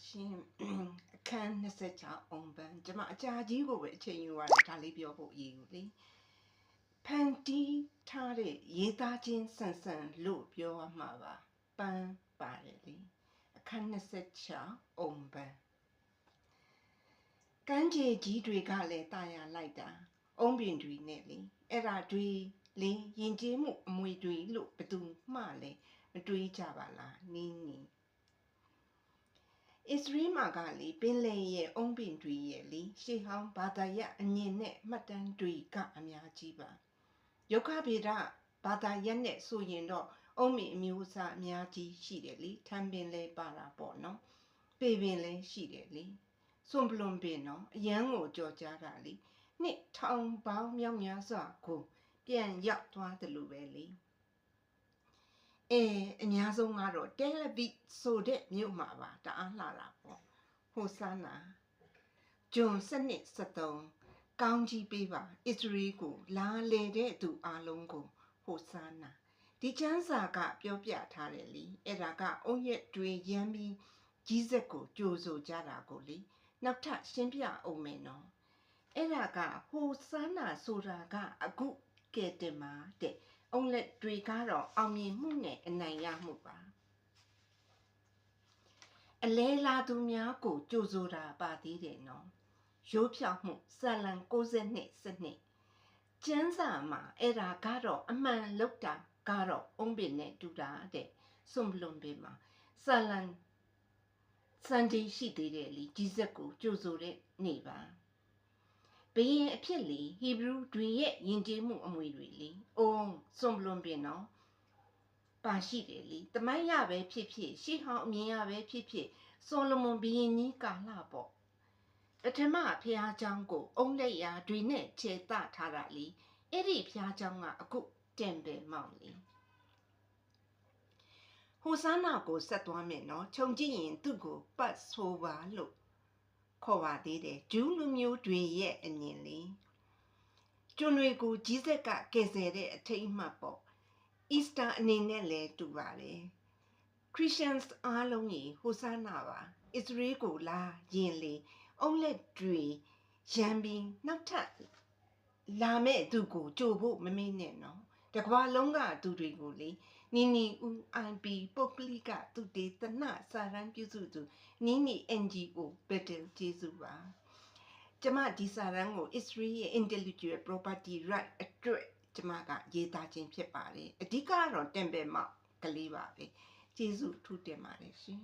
ရှင်အခန်း26အောင်ပန်းကျွန်မအကြာကြီးကိုပဲအချိန်ယူရတယ်ဒါလေးပြောဖို့အရေးကိုလေဖန်တီးထားတဲ့ရေးသားခြင်းဆန်ဆန်လို့ပြောရမှာပါပန်းပါတယ်လေအခန်း26အောင်ပန်းကမ်းခြေကြီးတွေကလည်းတာယာလိုက်တာအုံးပင်တွေနဲ့လေအဲ့ဒါတွေလေယဉ်ကျေးမှုအမွေတွေလို့ဘယ်သူမှလည်းမတွေးကြပါလားနင်းနီအစ္စရေးမှာကလေပင်လယ်ရဲ့အုံးပင်တွေရဲ့လေရှေးဟောင်းဘာသာရပ်အမြင်နဲ့မှတ်တမ်းတွေကအများကြီးပါယုခဗေဒဘာသာရပ်နဲ့ဆိုရင်တော့အုံးပင်အမျိုးအစားအများကြီးရှိတယ်လေထမ်းပင်လဲပါတာပေါ့နော်ပေပင်လဲရှိတယ်လေစွန်ပလွန်ပင်နော်အရန်ကိုကြော်ကြားတာလေနှစ်ထောင်ပေါင်းမြောက်များစွာကိုပြန်ရောက်သွားတယ်လို့ပဲလေအများဆုံးကတော့တယ်လဗိဆိုတဲ့မြို့မှာပါတအားလှတာပေါ့ဟိုဆာနာဂျွန်7:73ကောင်းကြီးပေးပါအစ္စရေးကိုလာလေတဲ့သူအလုံးကိုဟိုဆာနာဒီချမ်းစာကပြောပြထားတယ်လေအဲ့ဒါကအုံရက်တွေရမ်းပြီးကြီးစက်ကိုကြိုဆိုကြတာကိုလေနောက်ထပ်ရှင်းပြအောင်မယ်နော်အဲ့ဒါကဟိုဆာနာဆိုတာကအခုကဲတင်မှာတဲ့အုံလက်တွေကတော့အောင်မြင်မှုနဲ့အနိုင်ရမှုပါအလဲလာသူများကိုကြိုဆိုတာပါသေးတယ်နော်ရိုးဖြောက်မှုဇလံ62စနစ်ကျန်းစာမှာအဲ့ဒါကတော့အမှန်လောက်တာကတော့အုံးပင်နဲ့တူတာတဲ့စွန်ပလွန်ပင်မှာဇလံစန်ဒီရှိသေးတယ်လीကြီးစက်ကိုကြိုဆိုတဲ့နေ့ပါဘယင်အဖြစ်လေဟီဘရူးတွေရဲ့ယဉ်ကျေးမှုအမွေတွေလေအုံးစွန်ပလွန်ပင်နော်ပါရှိတယ်လေတမိုင်းရပဲဖြစ်ဖြစ်ရှေးဟောင်းအမြင်ရပဲဖြစ်ဖြစ်ဆိုလိုမွန်ဘယင်ကြီးကာလပေါ့ပထမဖျားเจ้าကိုအုံးလက်ရာတွေနဲ့ခြေတထားတာလေအဲ့ဒီဖျားเจ้าကအခုတင်ပယ်မောင်လေဟိုဆန်းနာကိုဆက်သွားမယ်နော်ခြုံကြည့်ရင်သူ့ကိုပတ်ဆိုပါလို့ခေါ်ပါသေးတယ်ဂျူးလူမျိုးတွေရဲ့အမြင်လေကျွန်းတွေကိုကြီးစက်ကကယ်ဆယ်တဲ့အထိတ်အမှတ်ပေါ့အီစတာအနေနဲ့လည်းတူပါတယ်ခရစ်ယာန်အားလုံးကြီးဟိုဆန်းနာပါအစ္စရေးကိုလာရင်လေအုံးလက်တွေရမ်းပြီးနောက်ထပ်လာမဲ့သူကိုကြိုဖို့မမေ့နဲ့နော်တကဘာလုံးကသူတွေကိုလေနီနီဦးအန်ပီပုတ်ကလိကသူတေသနစာရန်ပြုစုသူနီနီ NGO ဘက်တယ်ကျေးဇူးပါကျမဒီစာရန်ကို Israel ရဲ့ intellectual property right အတွက်ကျမကရေးသားခြင်းဖြစ်ပါတယ်အဓိကတော့တင်ပယ်မောက်ကလေးပါပဲကျေးဇူးထူးတင်ပါတယ်ရှင်